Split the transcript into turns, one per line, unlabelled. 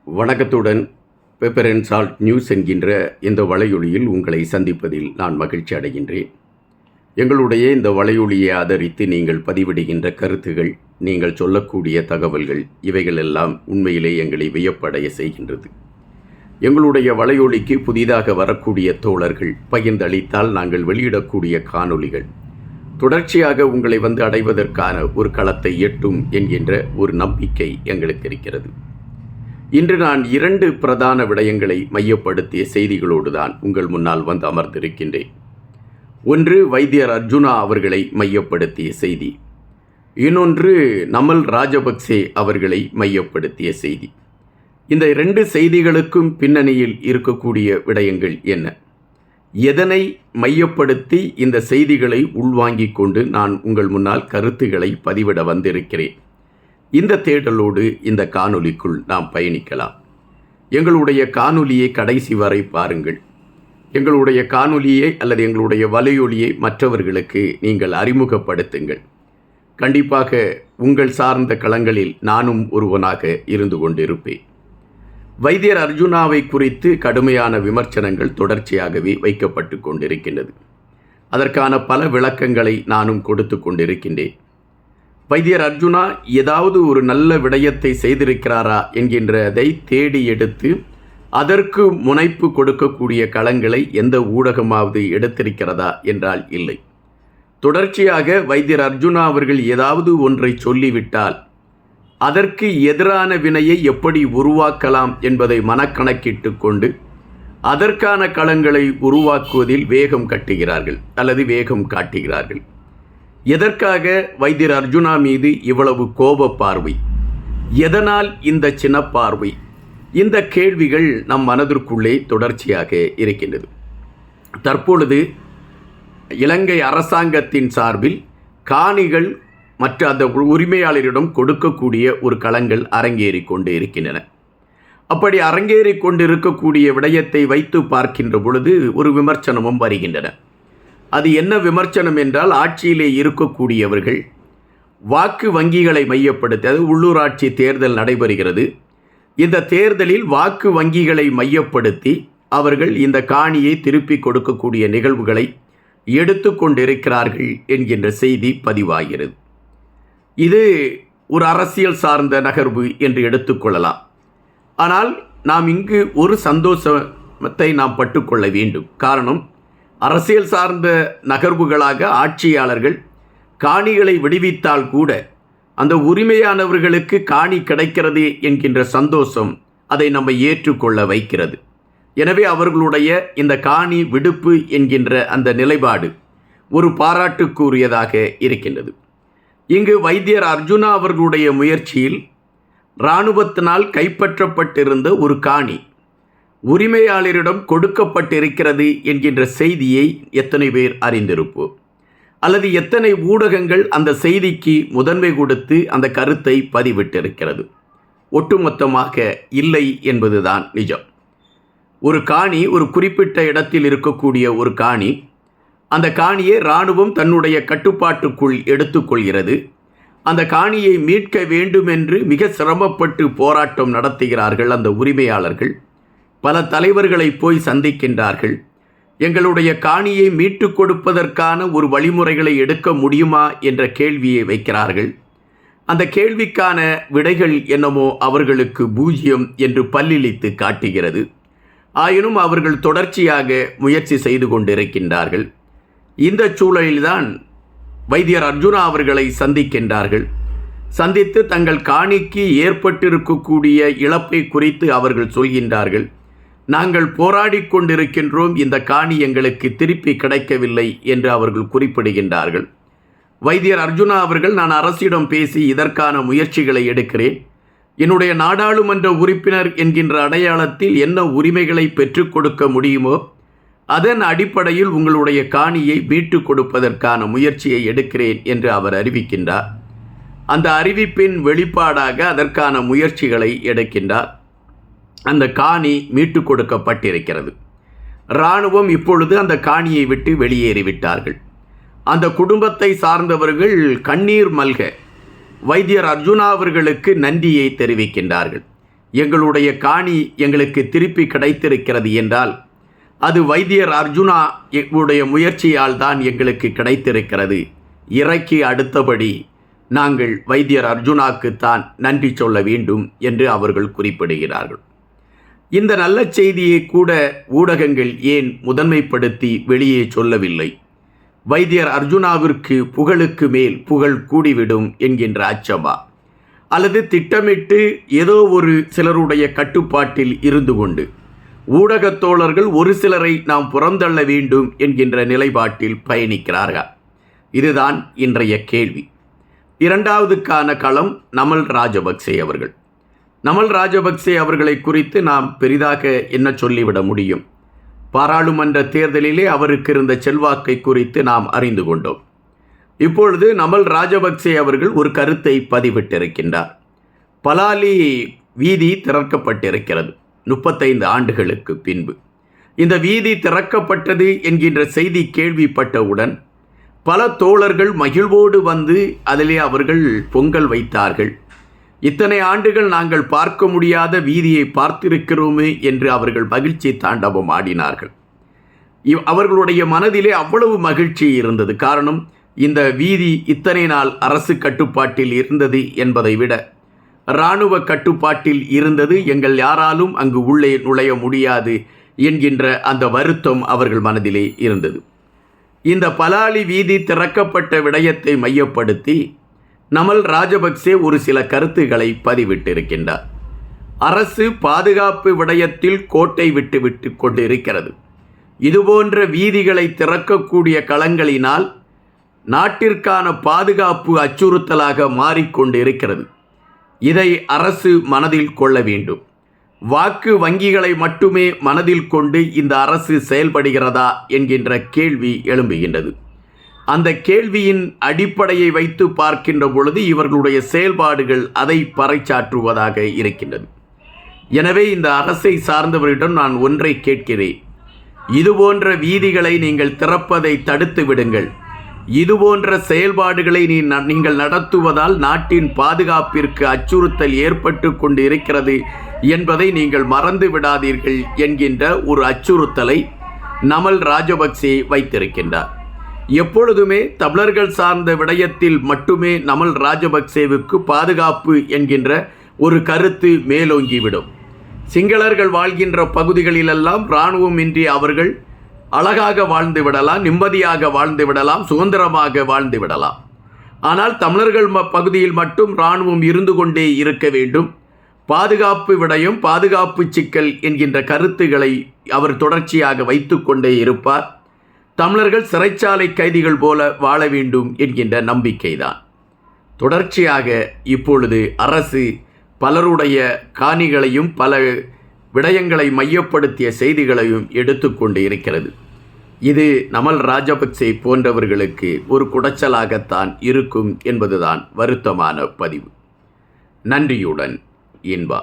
வணக்கத்துடன் pepper and salt news என்கின்ற இந்த வலையொலியில் உங்களை சந்திப்பதில் நான் மகிழ்ச்சி அடைகின்றேன். எங்களுடைய இந்த வலையொலியை ஆதரித்து நீங்கள் பதிவிடுகின்ற கருத்துகள், நீங்கள் சொல்லக்கூடிய தகவல்கள், இவைகளெல்லாம் உண்மையிலே எங்களை வியப்படைய செய்கின்றது. எங்களுடைய வலையொலிக்கு புதிதாக வரக்கூடிய தோழர்கள் பகிர்ந்தளித்தால் நாங்கள் வெளியிடக்கூடிய காணொளிகள் தொடர்ச்சியாக உங்களை அடைவதற்கான ஒரு களத்தை எட்டும் என்கின்ற ஒரு நம்பிக்கை எங்களுக்கு இருக்கிறது. இன்று நான் 2 பிரதான விடயங்களை மையப்படுத்திய செய்திகளோடு தான் உங்கள் முன்னால் அமர்ந்திருக்கின்றேன். ஒன்று வைத்தியர் அர்ஜுனா அவர்களை மையப்படுத்திய செய்தி, இன்னொன்று நமல் ராஜபக்சே அவர்களை மையப்படுத்திய செய்தி. இந்த 2 செய்திகளுக்கும் பின்னணியில் இருக்கக்கூடிய விடயங்கள் என்ன, எதனை மையப்படுத்தி இந்த செய்திகளை உள்வாங்கிக் கொண்டு நான் உங்கள் முன்னால் கருத்துக்களை பதிவிட வந்திருக்கிறேன். இந்த தேடலோடு இந்த காணொளிக்குள் நாம் பயணிக்கலாம். எங்களுடைய காணொளியை கடைசி வரை பாருங்கள். எங்களுடைய காணொளியை அல்லது எங்களுடைய வலையொலியை மற்றவர்களுக்கு நீங்கள் அறிமுகப்படுத்துங்கள். கண்டிப்பாக உங்கள் சார்ந்த களங்களில் நானும் ஒருவனாக இருந்து கொண்டிருப்பேன். வைத்தியர் அர்ஜுனாவை குறித்து கடுமையான விமர்சனங்கள் தொடர்ச்சியாகவே வைக்கப்பட்டு கொண்டிருக்கின்றது. அதற்கான பல விளக்கங்களை நானும் கொடுத்து கொண்டிருக்கின்றேன். வைத்தியர் அர்ஜுனா ஏதாவது ஒரு நல்ல விடயத்தை செய்திருக்கிறாரா என்கின்றதை தேடி எடுத்து அதற்கு முனைப்பு கொடுக்கக்கூடிய களங்களை எந்த ஊடகமாவது எடுத்திருக்கிறதா என்றால் இல்லை. தொடர்ச்சியாக வைத்தியர் அர்ஜுனா அவர்கள் ஏதாவது ஒன்றை சொல்லிவிட்டால் அதற்கு எதிரான வினையை எப்படி உருவாக்கலாம் என்பதை மனக்கணக்கிட்டு கொண்டு அதற்கான களங்களை உருவாக்குவதில் வேகம் கட்டுகிறார்கள் அல்லது வேகம் காட்டுகிறார்கள். எதற்காக வைத்தியர் அர்ஜுனா மீது இவ்வளவு கோப பார்வை, எதனால் இந்த சின்ன பார்வை? இந்த கேள்விகள் நம் மனதிற்குள்ளே தொடர்ச்சியாக இருக்கின்றது. தற்பொழுது இலங்கை அரசாங்கத்தின் சார்பில் காணிகள் மற்ற அந்த உரிமையாளரிடம் கொடுக்கக்கூடிய ஒரு களங்கள் அரங்கேறி கொண்டு இருக்கின்றன. அப்படி அரங்கேறி கொண்டிருக்கக்கூடிய விடயத்தை வைத்து பார்க்கின்ற பொழுது ஒரு விமர்சனமும் வருகின்றன. அது என்ன விமர்சனம் என்றால், ஆட்சியிலே இருக்கக்கூடியவர்கள் வாக்கு வங்கிகளை மையப்படுத்தி, அது உள்ளூராட்சி தேர்தல் நடைபெறுகிறது, இந்த தேர்தலில் வாக்கு வங்கிகளை மையப்படுத்தி அவர்கள் இந்த காணியை திருப்பி கொடுக்கக்கூடிய நிகழ்வுகளை எடுத்து கொண்டிருக்கிறார்கள் என்கின்ற செய்தி பதிவாகிறது. இது ஒரு அரசியல் சார்ந்த நகர்வு என்று எடுத்துக்கொள்ளலாம். ஆனால் நாம் இங்கு ஒரு சந்தோஷத்தை நாம் பட்டுக்கொள்ள வேண்டும். காரணம், அரசியல் சார்ந்த நகர்வுகளாக ஆட்சியாளர்கள் காணிகளை விடுவித்தால் கூட அந்த உரிமையானவர்களுக்கு காணி கிடைக்கிறது என்கின்ற சந்தோஷம் அதை நம்மை ஏற்றுக்கொள்ள வைக்கிறது. எனவே அவர்களுடைய இந்த காணி விடுப்பு என்கின்ற அந்த நிலைப்பாடு ஒரு பாராட்டுக்குரியதாக இருக்கின்றது. இங்கு வைத்தியர் அர்ஜுனா அவர்களுடைய முயற்சியில் இராணுவத்தினால் கைப்பற்றப்பட்டிருந்த ஒரு காணி உரிமையாளரிடம் கொடுக்கப்பட்டிருக்கிறது என்கின்ற செய்தியை எத்தனை பேர் அறிந்திருப்போம்? அல்லது எத்தனை ஊடகங்கள் அந்த செய்திக்கு முதன்மை கொடுத்து அந்த கருத்தை பதிவிட்டிருக்கிறது? ஒட்டுமொத்தமாக இல்லை என்பதுதான் நிஜம். ஒரு காணி, ஒரு குறிப்பிட்ட இடத்தில் இருக்கக்கூடிய ஒரு காணி, அந்த காணியை இராணுவம் தன்னுடைய கட்டுப்பாட்டுக்குள் எடுத்துக்கொள்கிறது. அந்த காணியை மீட்க வேண்டும் என்று மிக சிரமப்பட்டு போராட்டம் நடத்துகிறார்கள் அந்த உரிமையாளர்கள். பல தலைவர்களை போய் சந்திக்கின்றார்கள். எங்களுடைய காணியை மீட்டு கொடுப்பதற்கான ஒரு வழிமுறைகளை எடுக்க முடியுமா என்ற கேள்வியை வைக்கிறார்கள். அந்த கேள்விக்கான விடைகள் என்னமோ அவர்களுக்கு 0 என்று பல்லிழித்து காட்டுகிறது. ஆயினும் அவர்கள் தொடர்ச்சியாக முயற்சி செய்து கொண்டிருக்கின்றார்கள். இந்த சூழலில்தான் வைத்தியர் அர்ஜுனா அவர்களை சந்திக்கின்றார்கள். சந்தித்து தங்கள் காணிக்கு ஏற்பட்டிருக்கக்கூடிய இழப்பை குறித்து அவர்கள் சொல்கின்றார்கள். நாங்கள் போராடி கொண்டிருக்கின்றோம், இந்த காணி எங்களுக்கு திருப்பி கிடைக்கவில்லை என்று அவர்கள் குறிப்பிடுகின்றார்கள். வைத்தியர் அர்ஜுனா அவர்கள், நான் அரசிடம் பேசி இதற்கான முயற்சிகளை எடுக்கிறேன், என்னுடைய நாடாளுமன்ற உறுப்பினர் என்கின்ற அடையாளத்தில் என்ன உரிமைகளை பெற்றுக் கொடுக்க முடியுமோ அதன் அடிப்படையில் உங்களுடைய காணியை மீட்டு கொடுப்பதற்கான முயற்சியை எடுக்கிறேன் என்று அவர் அறிவிக்கின்றார். அந்த அறிவிப்பின் வெளிப்பாடாக அதற்கான முயற்சிகளை எடுக்கின்றார். அந்த காணி மீட்டு கொடுக்கப்பட்டிருக்கிறது. இராணுவம் இப்பொழுது அந்த காணியை விட்டு வெளியேறிவிட்டார்கள். அந்த குடும்பத்தை சார்ந்தவர்கள் கண்ணீர் மல்க வைத்தியர் அர்ஜுனா அவர்களுக்கு நன்றியை தெரிவிக்கின்றார்கள். எங்களுடைய காணி எங்களுக்கு திருப்பி கிடைத்திருக்கிறது என்றால் அது வைத்தியர் அர்ஜுனா உடைய முயற்சியால் தான் எங்களுக்கு கிடைத்திருக்கிறது. இறைக்கு அடுத்தபடி நாங்கள் வைத்தியர் அர்ஜுனாக்குத்தான் நன்றி சொல்ல வேண்டும் என்று அவர்கள் குறிப்பிடுகிறார்கள். இந்த நல்ல செய்தியை கூட ஊடகங்கள் ஏன் முதன்மைப்படுத்தி வெளியே சொல்லவில்லை? வைத்தியர் அர்ஜுனாவிற்கு புகழுக்கு மேல் புகழ் கூடிவிடும் என்கின்ற அச்சமா, அல்லது திட்டமிட்டு ஏதோ ஒரு சிலருடைய கட்டுப்பாட்டில் இருந்து கொண்டு ஊடகத் தோழர்கள் ஒரு சிலரை நாம் புறந்தள்ள வேண்டும் என்கின்ற நிலைப்பாட்டில் பயணிக்கிறார்கள்? இதுதான் இன்றைய கேள்வி. இரண்டாவதுக்கான களம் நமல் ராஜபக்சே அவர்கள். நமல் ராஜபக்சே அவர்களை குறித்து நாம் பெரிதாக என்ன சொல்லிவிட முடியும்? பாராளுமன்ற தேர்தலிலே அவருக்கு இருந்த செல்வாக்கை குறித்து நாம் அறிந்து கொண்டோம். இப்பொழுது நமல் ராஜபக்சே அவர்கள் ஒரு கருத்தை பதிவிட்டிருக்கின்றார். பலாலி வீதி திறக்கப்பட்டிருக்கிறது 35 ஆண்டுகளுக்கு பின்பு. இந்த வீதி திறக்கப்பட்டது என்கின்ற செய்தி கேள்விப்பட்டவுடன் பல தோழர்கள் மகிழ்வோடு வந்து அதிலே அவர்கள் பொங்கல் வைத்தார்கள். இத்தனை ஆண்டுகள் நாங்கள் பார்க்க முடியாத வீதியை பார்த்திருக்கிறோமே என்று அவர்கள் மகிழ்ச்சி தாண்டவம் ஆடினார்கள். அவர்களுடைய மனதிலே அவ்வளவு மகிழ்ச்சி இருந்தது. காரணம், இந்த வீதி இத்தனை நாள் அரசு கட்டுப்பாட்டில் இருந்தது என்பதை விட இராணுவ கட்டுப்பாட்டில் இருந்தது. எங்கள் யாராலும் அங்கு உள்ளே நுழைய முடியாது என்கின்ற அந்த வருத்தம் அவர்கள் மனதிலே இருந்தது. இந்த பலாலி வீதி திறக்கப்பட்ட விடயத்தை மையப்படுத்தி நமல் ராஜபக்சே ஒரு சில கருத்துக்களை பதிவிட்டிருக்கின்றார். அரசு பாதுகாப்பு விடயத்தில் கோட்டை விட்டு கொண்டிருக்கிறது. இதுபோன்ற வீதிகளை திறக்கக்கூடிய களங்களினால் நாட்டிற்கான பாதுகாப்பு அச்சுறுத்தலாக மாறிக்கொண்டிருக்கிறது. இதை அரசு மனதில் கொள்ள வேண்டும். வாக்கு வங்கிகளை மட்டுமே மனதில் கொண்டு இந்த அரசு செயல்படுகிறதா என்கின்ற கேள்வி எழும்புகின்றது. அந்த கேள்வியின் அடிப்படையை வைத்து பார்க்கின்ற பொழுது இவர்களுடைய செயல்பாடுகள் அதை பறைச்சாற்றுவதாக இருக்கின்றது. எனவே இந்த அரசை சார்ந்தவரிடம் நான் ஒன்றை கேட்கிறேன். இதுபோன்ற வீதிகளை நீங்கள் திறப்பதை தடுத்து விடுங்கள். இதுபோன்ற செயல்பாடுகளை நீங்கள் நடத்துவதால் நாட்டின் பாதுகாப்பிற்கு அச்சுறுத்தல் ஏற்பட்டு கொண்டு இருக்கிறது என்பதை நீங்கள் மறந்து விடாதீர்கள் என்கின்ற ஒரு அச்சுறுத்தலை நமல் ராஜபக்சே வைத்திருக்கின்றார். எப்பொழுதுமே தமிழர்கள் சார்ந்த விடயத்தில் மட்டுமே நமல் ராஜபக்சேவுக்கு பாதுகாப்பு என்கின்ற ஒரு கருத்து மேலோங்கிவிடும். சிங்களர்கள் வாழ்கின்ற பகுதிகளிலெல்லாம் இராணுவம் இன்றி அவர்கள் அழகாக வாழ்ந்து விடலாம், நிம்மதியாக வாழ்ந்து விடலாம், சுதந்திரமாக வாழ்ந்து விடலாம். ஆனால் தமிழர்கள் பகுதியில் மட்டும் இராணுவம் இருந்து கொண்டே இருக்க வேண்டும். பாதுகாப்பு விடயம், பாதுகாப்பு சிக்கல் என்கின்ற கருத்துக்களை அவர் தொடர்ச்சியாக வைத்து கொண்டே இருப்பார். தமிழர்கள் சிறைச்சாலை கைதிகள் போல வாழ வேண்டும் என்கின்ற நம்பிக்கைதான். தொடர்ச்சியாக இப்பொழுது அரசு பலருடைய காணிகளையும் பல விடயங்களை மையப்படுத்திய செய்திகளையும் எடுத்துக்கொண்டு இருக்கிறது. இது நமல் ராஜபக்சே போன்றவர்களுக்கு ஒரு குடைச்சலாகத்தான் இருக்கும் என்பதுதான் வருத்தமான பதிவு. நன்றியுடன் இன்பா.